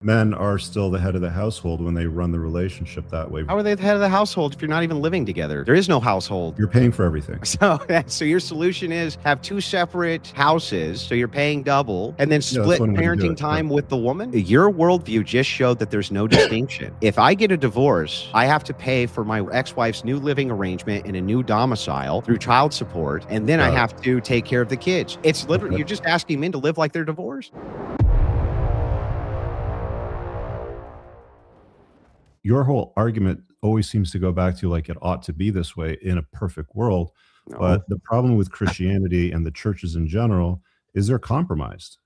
Men are still the head of the household when they run the relationship that way. How are they the head of the household if you're not even living together? There is no household. You're paying for everything. So your solution is have two separate houses, so you're paying double, and then Yeah, that's split one way to do parenting it. time with the woman? Your worldview just showed that there's no distinction. If I get a divorce, I have to pay for my ex-wife's new living arrangement in a new domicile through child support, and then I Got it. have to take care of the kids. It's literally, Okay. you're just asking men to live like they're divorced. Your whole argument always seems to go back to like it ought to be this way in a perfect world. No. But the problem with Christianity and the churches in general is they're compromised,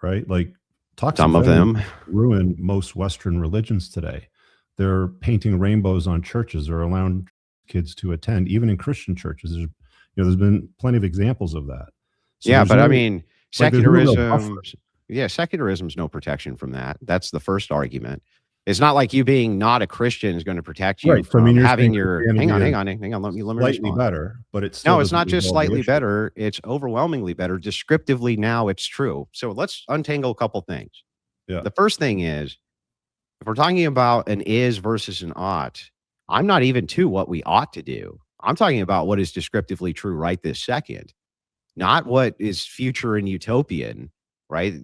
right? Like toxic Some of them feminism ruin most Western religions today. They're painting rainbows on churches or allowing kids to attend, even in Christian churches. There's been plenty of examples of that. So yeah, there's but I no- mean, like, there's no real buffer. secularism's no protection from that. That's the first argument. It's not like you being not a Christian is going to protect you Right, so, I from mean, you're having saying your. Christianity Hang on. Let me slightly respond. better, but it's still No, it's doesn't not just resolve the slightly issue. better. It's overwhelmingly better. Descriptively, now it's true. So let's untangle a couple things. Yeah. The first thing is, if we're talking about an is versus an ought, I'm not even to what we ought to do. I'm talking about what is descriptively true right this second, not what is future and utopian, right?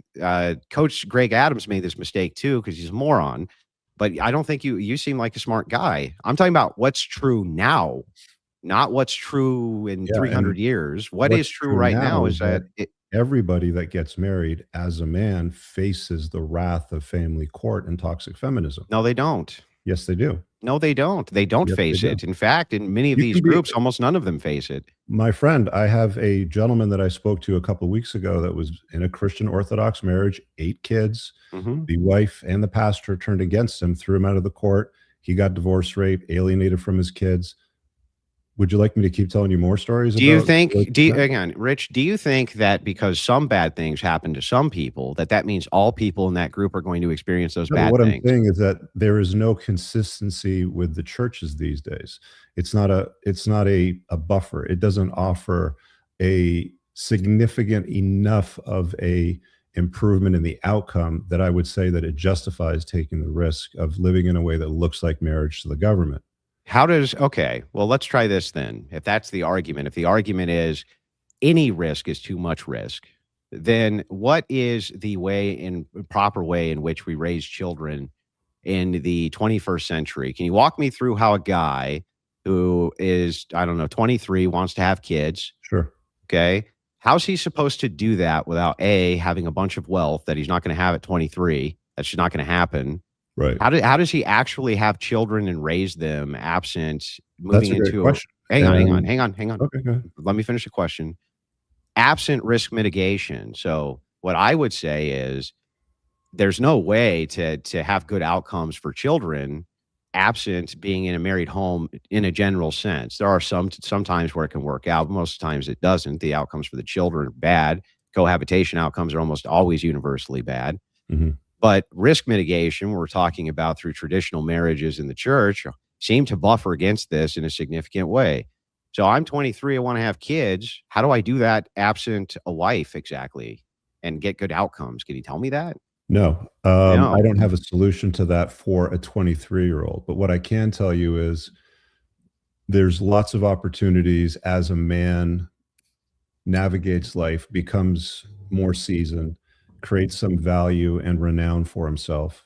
Coach Greg Adams made this mistake too because he's a moron. But I don't think you seem like a smart guy. I'm talking about what's true now, not what's true in Yeah, 300 years. What what's is true right now is that everybody that gets married as a man faces the wrath of family court and toxic feminism. no, they don't. Yes, they do. No, they don't. They don't Yes, they face do. it. In fact, in many of You these can be- groups, almost none of them face it. My friend, I have a gentleman that I spoke to a couple of weeks ago that was in a Christian Orthodox marriage, 8 kids. Mhm. The wife and the pastor turned against him, threw him out of the court. He got divorced, raped, alienated from his kids. Would you like me to keep telling you more stories? Do you about think, like, hang on, Rich, do you think that because some bad things happen to some people, that means all people in that group are going to experience those No, bad what things? I'm saying is that there is no consistency with the churches these days. It's not a buffer. It doesn't offer a significant enough of a improvement in the outcome that I would say that it justifies taking the risk of living in a way that looks like marriage to the government. Okay, well, let's try this then. If that's the argument, if the argument is any risk is too much risk, then what is the proper way in which we raise children in the 21st century? Can you walk me through how a guy who is, I don't know, 23 wants to have kids? Sure. Okay. How's he supposed to do that without having a bunch of wealth that he's not going to have at 23? That's just not going to happen. Right. How does he actually have children and raise them absent That's moving a great into question. hang on. Okay, go ahead. Let me finish the question. Absent risk mitigation. So what I would say is there's no way to have good outcomes for children absent being in a married home in a general sense. There are sometimes where it can work out, but most times it doesn't. The outcomes for the children are bad. Cohabitation outcomes are almost always universally bad. Mm-hmm. But risk mitigation, we're talking about through traditional marriages in the church, seem to buffer against this in a significant way. So I'm 23, I want to have kids. How do I do that absent a wife exactly and get good outcomes? Can you tell me that? No, No. I don't have a solution to that for a 23-year-old. But what I can tell you is there's lots of opportunities as a man navigates life, becomes more seasoned, creates some value and renown for himself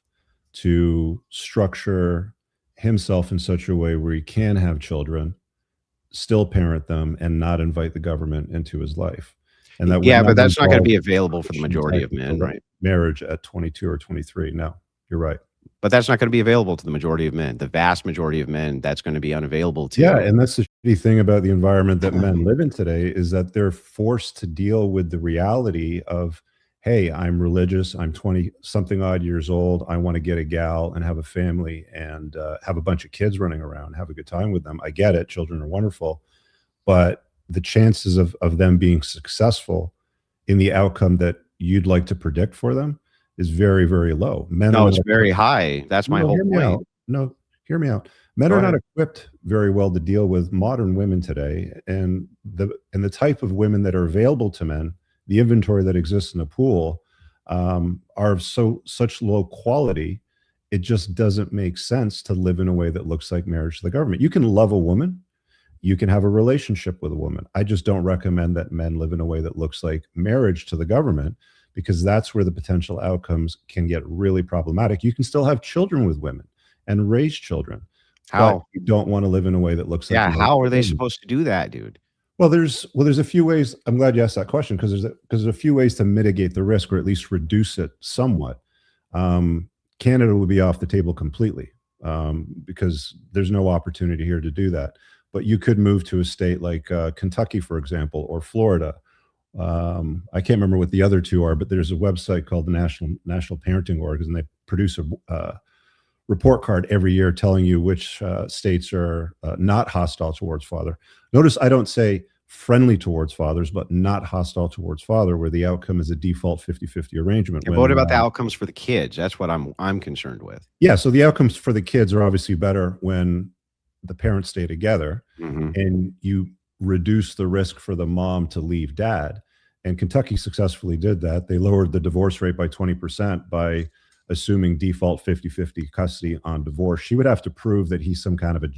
to structure himself in such a way where he can have children, still parent them, and not invite the government into his life. And that but that's not going to be available for the majority of men, right? Marriage at 22 or 23. No, you're right. But that's not going to be available to the majority of men. The vast majority of men, that's going to be unavailable to. Yeah, and that's the shitty thing about the environment that men live in today is that they're forced to deal with the reality of, hey, I'm religious, I'm 20-something odd years old, I want to get a gal and have a family and have a bunch of kids running around, have a good time with them. I get it, children are wonderful, but the chances of them being successful in the outcome that you'd like to predict for them is very, very low. No, it's very high. That's my whole point. No, hear me out. Men are not equipped very well to deal with modern women today, and the type of women that are available to men, the inventory that exists in the pool. are of such low quality, it just doesn't make sense to live in a way that looks like marriage to the government. You can love a woman, you can have a relationship with a woman. I just don't recommend that men live in a way that looks like marriage to the government, because that's where the potential outcomes can get really problematic. You can still have children with women and raise children, but How? you don't want to live in a way that looks like Yeah, marriage how to are the they government. supposed to do that, dude? Well, there's a few ways. I'm glad you asked that question, because there's a few ways to mitigate the risk, or at least reduce it somewhat. Canada would be off the table completely, because there's no opportunity here to do that. But you could move to a state like Kentucky, for example, or Florida. I can't remember what the other two are, but there's a website called the National Parenting Org, and they produce a report card every year telling you which states are not hostile towards father. Notice I don't say friendly towards fathers, but not hostile towards father, where the outcome is a default 50-50 arrangement. And what about the outcomes for the kids? That's what I'm concerned with. Yeah, so the outcomes for the kids are obviously better when the parents stay together, and you reduce the risk for the mom to leave dad. And Kentucky successfully did that. They lowered the divorce rate by 20% by assuming default 50-50 custody on divorce. She would have to prove that he's some kind of a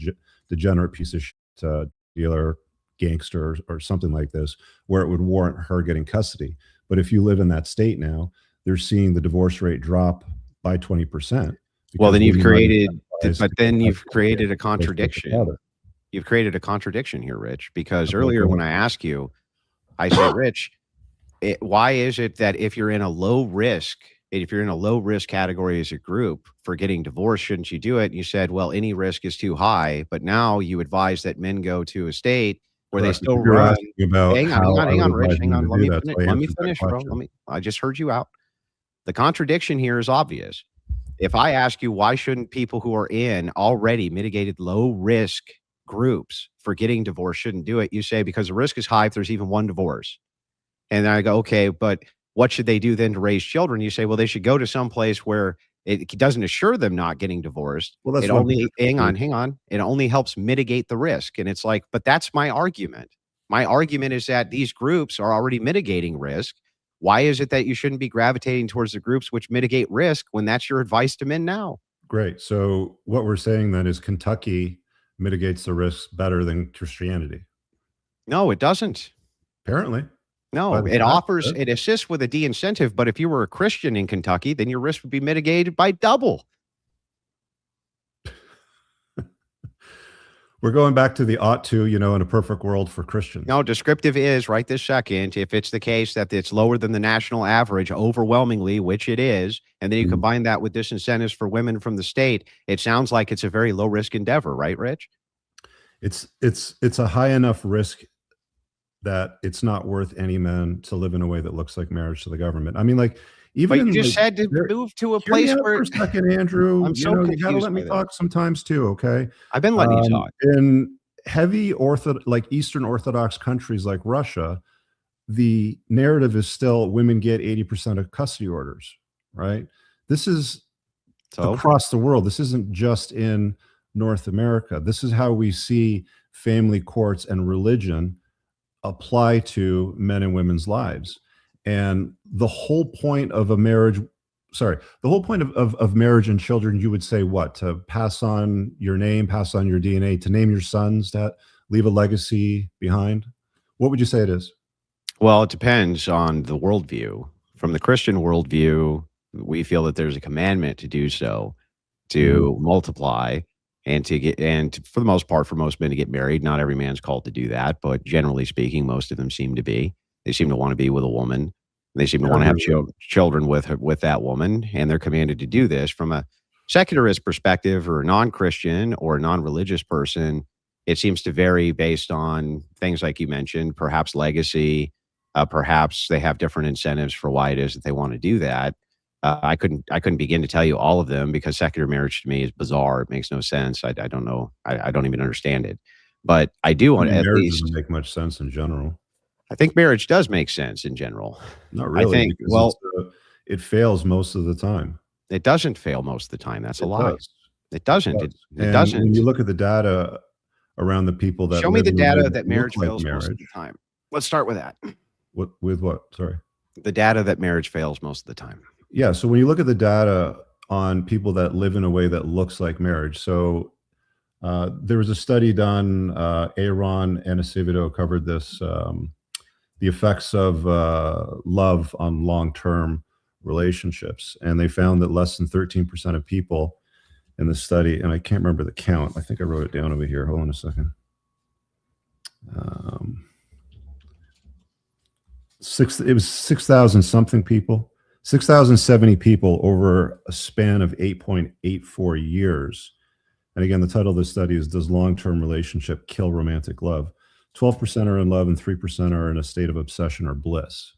degenerate piece of shit, dealer, gangster, or something like this, where it would warrant her getting custody. But if you live in that state now, they're seeing the divorce rate drop by 20%. Well, then you've women are created, incentivized but to then get you've custody created a as opposed to the contradiction. father. You've created a contradiction here, Rich, because Okay, earlier go when ahead. I ask you, I say, Rich, why is it that if you're in a low risk category as a group for getting divorced, shouldn't you do it? And you said, well, any risk is too high. But now you advise that men go to a state where they Correct. still Because you're run. asking about Hang on, how hang on, I hang would on, Rich. advise Hang them on. to do that, so I Let me answered that finish, bro. question. I just heard you out. The contradiction here is obvious. If I ask you, why shouldn't people who are in already mitigated low risk groups for getting divorced shouldn't do it? You say, because the risk is high if there's even one divorce. And then I go, okay, but what should they do then to raise children? You say, well, they should go to some place where it doesn't assure them not getting divorced. Well, that's It one only, particular group. hang on. It only helps mitigate the risk. And it's like, but that's my argument. My argument is that these groups are already mitigating risk. Why is it that you shouldn't be gravitating towards the groups which mitigate risk when that's your advice to men now? Great. So what we're saying then is Kentucky mitigates the risks better than Christianity. No, it doesn't. Apparently. By No, the it facts offers, of it. it assists with a de-incentive, but if you were a Christian in Kentucky, then your risk would be mitigated by double. We're going back to the ought to, in a perfect world for Christians. No, descriptive is right this second. If it's the case that it's lower than the national average overwhelmingly, which it is, and then you Mhm. combine that with disincentives for women from the state, it sounds like it's a very low risk endeavor, right, Rich? It's a high enough risk that it's not worth any man to live in a way that looks like marriage to the government. I mean, like, even But you in just like said to there move to a hear me place out for where a second, Andrew. I'm so You gotta confused let me by this. talk sometimes too, okay? I've been letting you talk. In heavy like Eastern Orthodox countries like Russia, the narrative is still women get 80% of custody orders, right? This is So across the world. This isn't just in North America. This is how we see family courts and religion apply to men and women's lives. And the whole point of a marriage, the whole point of marriage and children, you would say what? To pass on your name, pass on your DNA, to name your sons, that leave a legacy behind? What would you say it is? well, it depends on the worldview. From the Christian worldview, we feel that there's a commandment to do so, Mhm. to multiply and to get, and for the most part, for most men to get married. Not every man's called to do that, but generally speaking, most of them seem to be. They seem to want to be with a woman. They seem to I want to agree have with that. children with that woman, and they're commanded to do this. From a secularist perspective, or a non-Christian or a non-religious person, it seems to vary based on things like you mentioned, perhaps legacy, perhaps they have different incentives for why it is that they want to do that. I couldn't begin to tell you all of them, because secular marriage to me is bizarre. It makes no sense. I don't know. I don't even understand it. But I do I want, mean, at marriage doesn't least, make much sense in general. I think marriage does make sense in general. Not I really, think, because well, it fails most of the time. it doesn't fail most of the time. That's a It lie. does. It It doesn't. does. It And when you doesn't. look at the data around the people that Show me live the in a way data that that look marriage like fails most of marriage, the time. Let's start with that. with what? Sorry. The data that marriage fails most of the time. Yeah. So when you look at the data on people that live in a way that looks like marriage, so there was a study done. Aaron and Acevedo covered this. The effects of love on long-term relationships, and they found that less than 13% of people in the study, and I can't remember the count. I think I wrote it down over here. Hold on a second. It was 6,000 something people, 6,070 people over a span of 8.84 years. And again, the title of the study is Does Long-Term Relationship Kill Romantic Love? 12% are in love and 3% are in a state of obsession or bliss.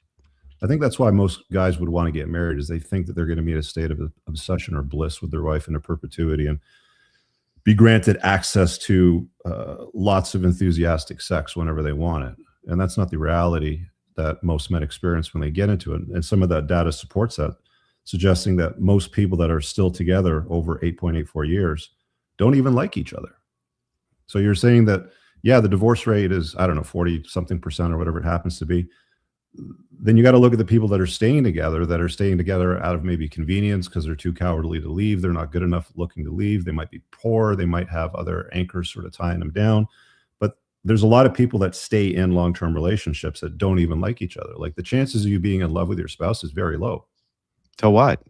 I think that's why most guys would want to get married, is they think that they're going to be in a state of obsession or bliss with their wife into perpetuity and be granted access to lots of enthusiastic sex whenever they want it. And that's not the reality that most men experience when they get into it. And some of that data supports that, suggesting that most people that are still together over 8.84 years don't even like each other. So you're saying that, yeah, the divorce rate is, I don't know, 40 something percent or whatever it happens to be. Then you got to look at the people that are staying together out of maybe convenience because they're too cowardly to leave. They're not good enough looking to leave. They might be poor. They might have other anchors sort of tying them down. But there's a lot of people that stay in long-term relationships that don't even like each other. Like the chances of you being in love with your spouse is very low. So what?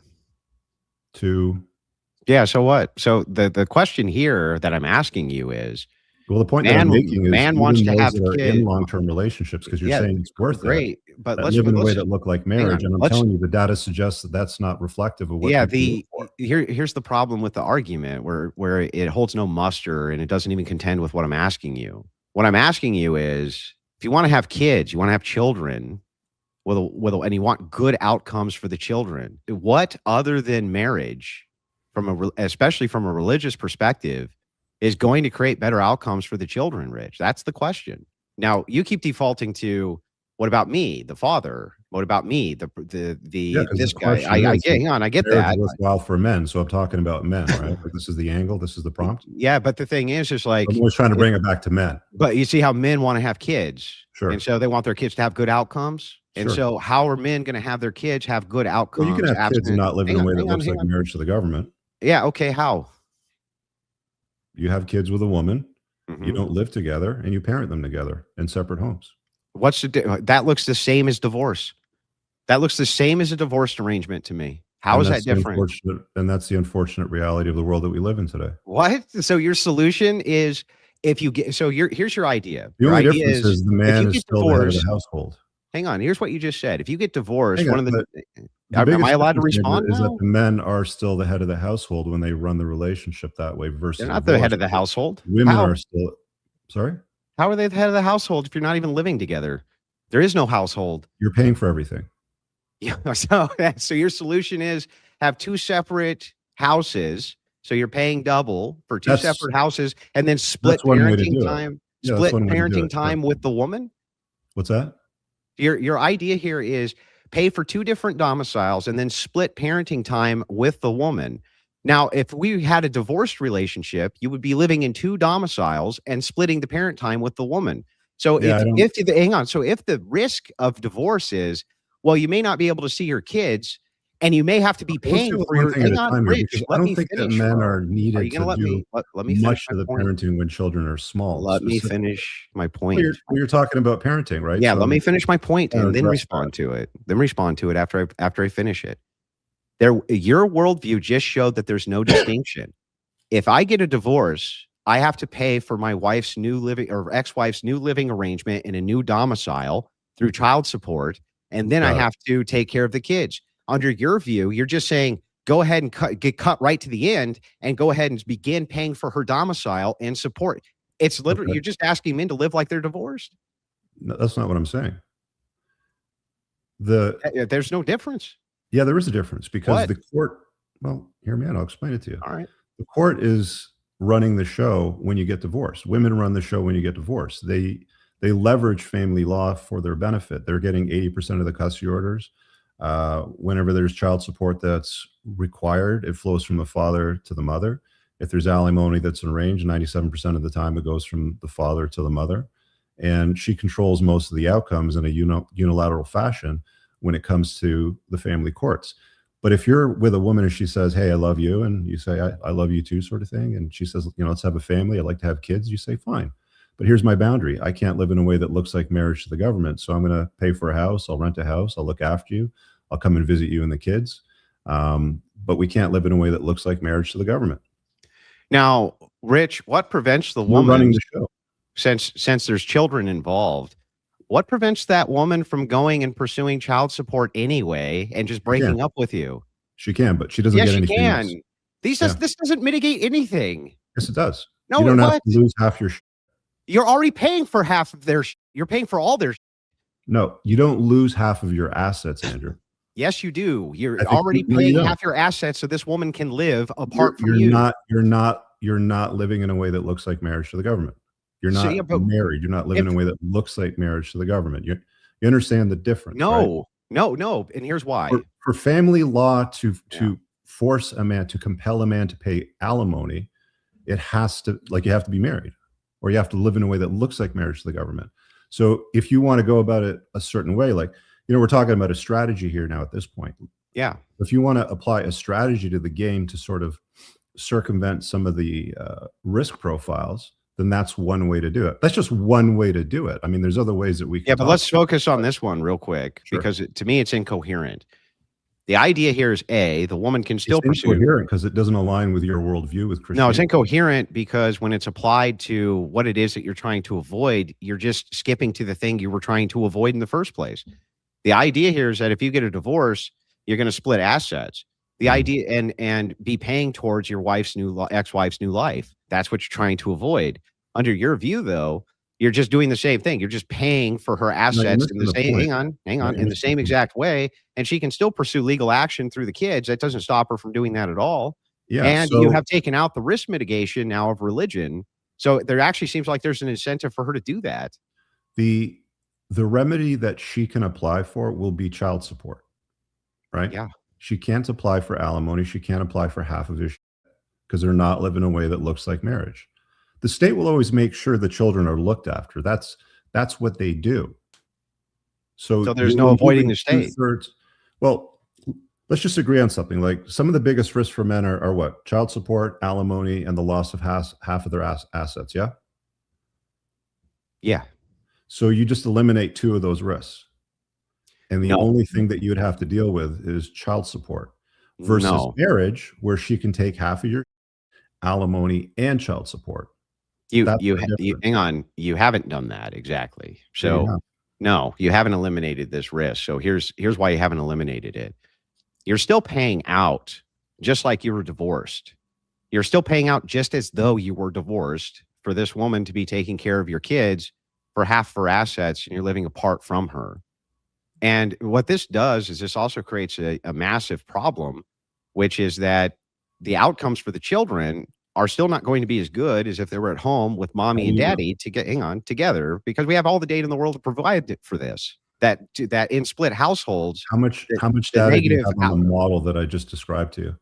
Yeah, so what? So the question here that I'm asking you is, well, the point that I'm making is man wants to have kids kids in long-term relationships, because you're saying it's worth great, it. but That let's live in a way that look like marriage, and I'm let's- telling you, the data suggests that that's not reflective of what. Yeah, people look for. here's the problem with the argument where it holds no muster and it doesn't even contend with what I'm asking you. What I'm asking you is, if you want to have kids, you want to have children, and you want good outcomes for the children, what other than marriage, especially from a religious perspective, is going to create better outcomes for the children, Rich? That's the question. Now, you keep defaulting to, what about me, the father? What about me, this guy? Hang on, I get that. Worthwhile for men, so I'm talking about men, right? Like this is the angle. This is the prompt. Yeah, but the thing is like, I'm always trying to bring it back to men. But you see how men want to have kids, Sure. And so they want their kids to have good outcomes. And Sure. so, how are men going to have their kids have good outcomes? Well, you can have kids and not live in a way that looks like marriage to the government. Yeah. Okay. How? You have kids with a woman, you don't live together, and you parent them together in separate homes. What's that looks the same as divorce. That looks the same as a divorced arrangement to me. How is that different? And that's the unfortunate reality of the world that we live in today. What? So your solution is, if you get, so here's your idea. The your only idea difference is the man is still the head of the household. Hang on. Here's what you just said. If you get divorced, am I allowed to respond? Is that the men are still the head of the household when they run the relationship that way versus they're not the head of the household. Women are still. Sorry? How are they the head of the household if you're not even living together? There is no household. You're paying for everything. Yeah. So your solution is have two separate houses. So you're paying double for two separate houses, and then split parenting time. Split parenting time with the woman. What's that? Your idea here is pay for two different domiciles and then split parenting time with the woman. Now, if we had a divorced relationship, you would be living in two domiciles and splitting the parent time with the woman. So hang on. So if the risk of divorce is, well, you may not be able to see your kids, and you may have to be paying for your. Hang on, Rich, I don't think that men are needed to do much of the parenting when children are small. Let me finish my point. You're talking about parenting, right? Yeah, let me finish my point and then respond to it. Then respond to it after I finish it. Your worldview just showed that there's no distinction. If I get a divorce, I have to pay for my wife's new living or ex-wife's new living arrangement in a new domicile through child support, and then I have to take care of the kids. Under your view, you're just saying, go ahead and get cut right to the end and go ahead and begin paying for her domicile and support. It's literally, you're just asking men to live like they're divorced. No, that's not what I'm saying. There's no difference. Yeah, there is a difference because the court, well, hear me out. I'll explain it to you. All right. The court is running the show when you get divorced. Women run the show when you get divorced. They leverage family law for their benefit. They're getting 80% of the custody orders. Whenever there's child support that's required, it flows from the father to the mother. If there's alimony that's arranged, 97% of the time it goes from the father to the mother. And she controls most of the outcomes in a unilateral fashion, when it comes to the family courts. But if you're with a woman and she says, "Hey, I love you," and you say, I love you too, sort of thing, and she says, "Let's have a family. I'd like to have kids," you say, "Fine. But here's my boundary. I can't live in a way that looks like marriage to the government. So I'm going to pay for a house. I'll rent a house. I'll look after you. I'll come and visit you and the kids. But we can't live in a way that looks like marriage to the government." Now, Rich, what prevents the We're running woman, the show. since there's children involved, what prevents that woman from going and pursuing child support anyway and just She can. breaking up with you? She can, but she doesn't Yes, get she anything else. can. Yeah. This doesn't mitigate anything. Yes, it does. No, You don't have what? to lose half your. You're already paying for half of their. You're paying for all their. No, you don't lose half of your assets, Andrew. Yes, you do. You're I think already no, you paying don't. half your assets so this woman can live apart from You're you. not. You're not living in a way that looks like marriage to the government. You're So, not yeah, but married. You're not living in a way that looks like marriage to the government. You understand the difference, right? No. And here's why. For family law to Yeah. force a man, to compel a man to pay alimony, it has to, like, you have to be married, or you have to live in a way that looks like marriage to the government. So if you want to go about it a certain way, like, we're talking about a strategy here now at this point. Yeah. If you want to apply a strategy to the game to sort of circumvent some of the risk profiles, then that's one way to do it. That's just one way to do it. I mean, there's other ways that we can. Yeah, but let's focus on this one real quick, Sure. because to me, it's incoherent. The idea here is the woman can still It's pursue. incoherent because it doesn't align with your worldview with Christianity. No, it's incoherent because when it's applied to what it is that you're trying to avoid, you're just skipping to the thing you were trying to avoid in the first place. The idea here is that if you get a divorce, you're going to split assets. The idea and be paying towards your ex-wife's new life. That's what you're trying to avoid. Under your view, though, you're just doing the same thing. You're just paying for her assets in the same. Hang on, in the same exact way, and she can still pursue legal action through the kids. That doesn't stop her from doing that at all. Yeah, And so you have taken out the risk mitigation now of religion. So there actually seems like there's an incentive for her to do that. the remedy that she can apply for will be child support, right? Yeah. She can't apply for alimony. She can't apply for half of it because they're not living a way that looks like marriage. The state will always make sure the children are looked after. That's what they do. So there's no avoiding the state. Well, let's just agree on something. Like, some of the biggest risks for men are what? Child support, alimony, and the loss of half of their assets. Yeah. Yeah. So you just eliminate two of those risks. And the No. only thing that you would have to deal with is child support versus No. marriage, where she can take half of your alimony and child support. You That's the difference. hang on. You haven't done that exactly. Yeah, you So have. no, you haven't eliminated this risk. So here's why you haven't eliminated it. You're still paying out just like you were divorced. You're still paying out just as though you were divorced for this woman to be taking care of your kids for half of her assets, and you're living apart from her. And what this does is this also creates a massive problem, which is that the outcomes for the children are still not going to be as good as if they were at home with mommy and daddy together, because we have all the data in the world to provide for this. That in split households, How much the data do you negative have on the model that I just described to you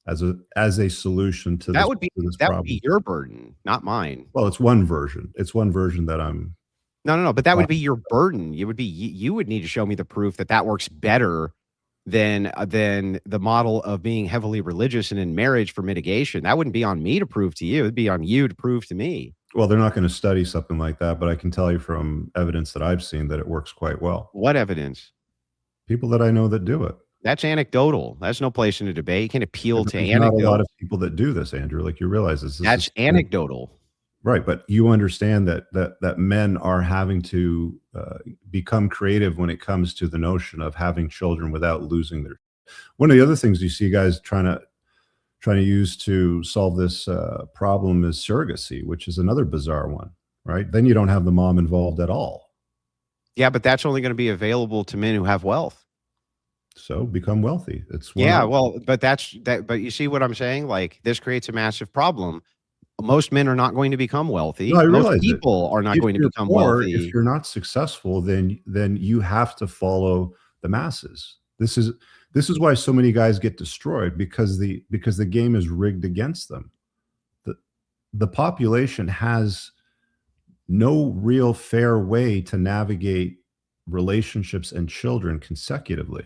as a solution to that would be this that problem? would be your burden, not mine. Well, it's one version. It's one version that I'm. No, but that would be your burden. You would need to show me the proof that works better than the model of being heavily religious and in marriage for mitigation. That wouldn't be on me to prove to you. It'd be on you to prove to me. Well, they're not going to study something like that, but I can tell you from evidence that I've seen that it works quite well. What evidence? People that I know that do it. That's anecdotal. That's no place in a debate. You can appeal to There's anecdote. not a lot of people that do this, Andrew. Like, you realize this. That's anecdotal. Right, but you understand that men are having to become creative when it comes to the notion of having children without losing their. One of the other things you see guys trying to use to solve this problem is surrogacy, which is another bizarre one. Right, then you don't have the mom involved at all. Yeah, but that's only going to be available to men who have wealth. So become wealthy. It's but you see what I'm saying? Like, this creates a massive problem. Most men are not going to become wealthy. No, I realize Most people are not going to become wealthy. If you're not successful, then you have to follow the masses. This is why so many guys get destroyed, because the game is rigged against them. The population has no real fair way to navigate relationships and children consecutively.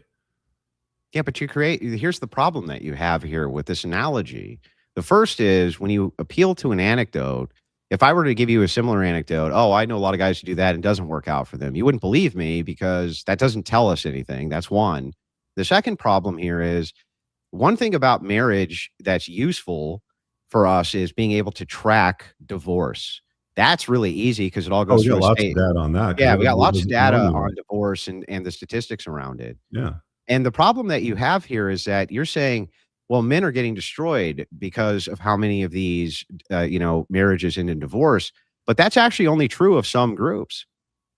Yeah, but here's the problem that you have here with this analogy. The first is when you appeal to an anecdote, if I were to give you a similar anecdote, oh, I know a lot of guys who do that and it doesn't work out for them. You wouldn't believe me because that doesn't tell us anything. That's one. The second problem here is one thing about marriage that's useful for us is being able to track divorce. That's really easy because it all Oh, goes we got through a lots of state. data on that because Yeah, we got everybody lots of doesn't know data anymore. on divorce and the statistics around it. Yeah. And the problem that you have here is that you're saying, well, men are getting destroyed because of how many of these, marriages end in divorce. But that's actually only true of some groups.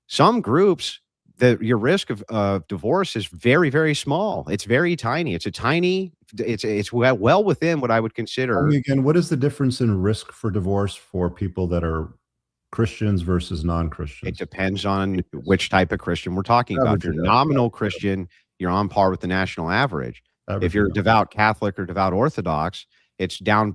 Some groups, your risk of divorce is very, very small. It's very tiny. It's well within what I would Tell consider. me again, what is the difference in risk for divorce for people that are Christians versus It non-Christians? depends on which type of Christian we're talking about. If Average you're it out. nominal Christian, you're on par with the national average. If Average it you're out. devout Catholic or devout Orthodox, it's down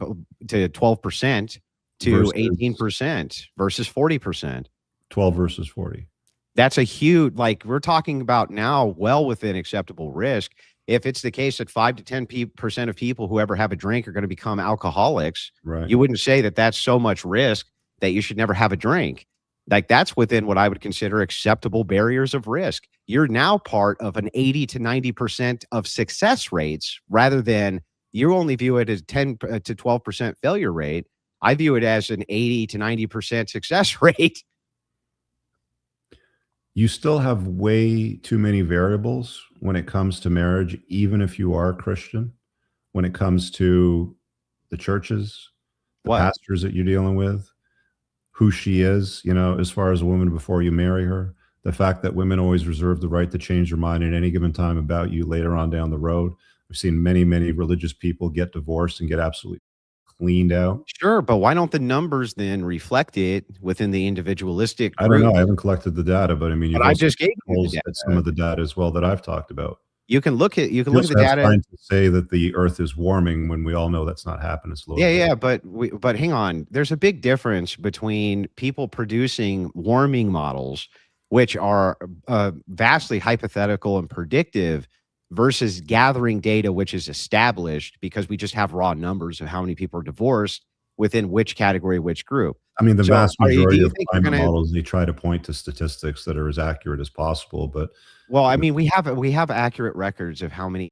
to 12% to Versus 18% versus 40%. 12 versus 40. That's a huge, like we're talking about now, well within acceptable risk. If it's the case that 5 to 10% of people who ever have a drink are going to become alcoholics, Right. you wouldn't say that that's so much risk that you should never have a drink. Like that's within what I would consider acceptable barriers of risk. You're now part of an 80 to 90% of success rates rather than you only view it as 10 to 12% failure rate. I view it as an 80 to 90% success rate. You still have way too many variables when it comes to marriage, even if you are a Christian, when it comes to the churches, the What? pastors that you're dealing with, who she is, as far as a woman before you marry her, the fact that women always reserve the right to change their mind at any given time about you later on down the road. I've seen many, many religious people get divorced and get absolutely cleaned out. Sure, but why don't the numbers then reflect it within the individualistic I don't know. group? I haven't collected the data, but I mean, But you've I also just gave you the holes at some data. of the data as well that I've talked about. You can look at You the also have data. scientists say that the Earth is warming when we all know that's not happening. It's Yeah, slowly. yeah, but hang on. There's a big difference between people producing warming models, which are vastly hypothetical and predictive, versus gathering data which is established because we just have raw numbers of how many people are divorced within which category, which group. I mean, the So, vast do majority you of think you're climate gonna? models, they try to point to statistics that are as accurate as possible, but Well, I you know, mean, we have accurate records of how many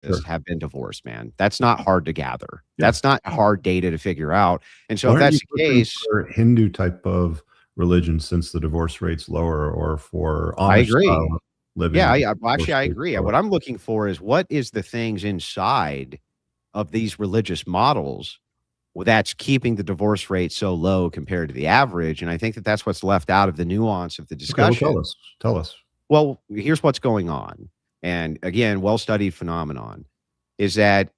sure. have been divorced, man. That's not hard to gather. Yeah. That's not hard data to figure out. And so Why if aren't you that's the pushing case, for Hindu type of religion since the divorce rate's lower, or for I Amish agree. style living? Yeah, well, actually, Divorce I rate's agree. lower. What I'm looking for is what is the things inside of these religious models that's keeping the divorce rate so low compared to the average. And I think that that's what's left out of the nuance of the Okay, well, discussion. tell us. Tell us. Well, here's what's going on. And again, well studied phenomenon is that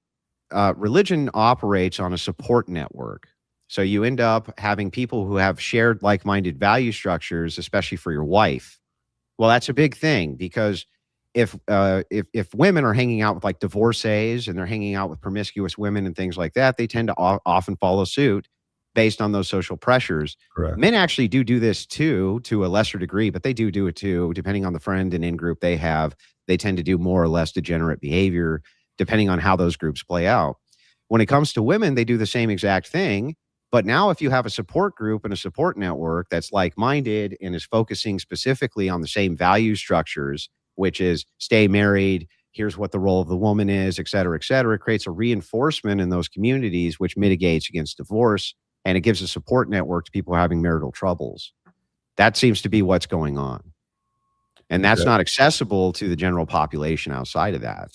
religion operates on a support network. So you end up having people who have shared like minded value structures, especially for your wife. Well, that's a big thing because if women are hanging out with like divorcees and they're hanging out with promiscuous women and things like that, they tend to often follow suit based on those social pressures. Correct. Men actually do this too, to a lesser degree, but they do it too, depending on the friend and in group they have. They tend to do more or less degenerate behavior, depending on how those groups play out. When it comes to women, they do the same exact thing. But now, if you have a support group and a support network that's like minded and is focusing specifically on the same value structures, which is stay married, here's what the role of the woman is, et cetera, it creates a reinforcement in those communities, which mitigates against divorce. And it gives a support network to people having marital troubles. That seems to be what's going on. And that's Okay. not accessible to the general population outside of that.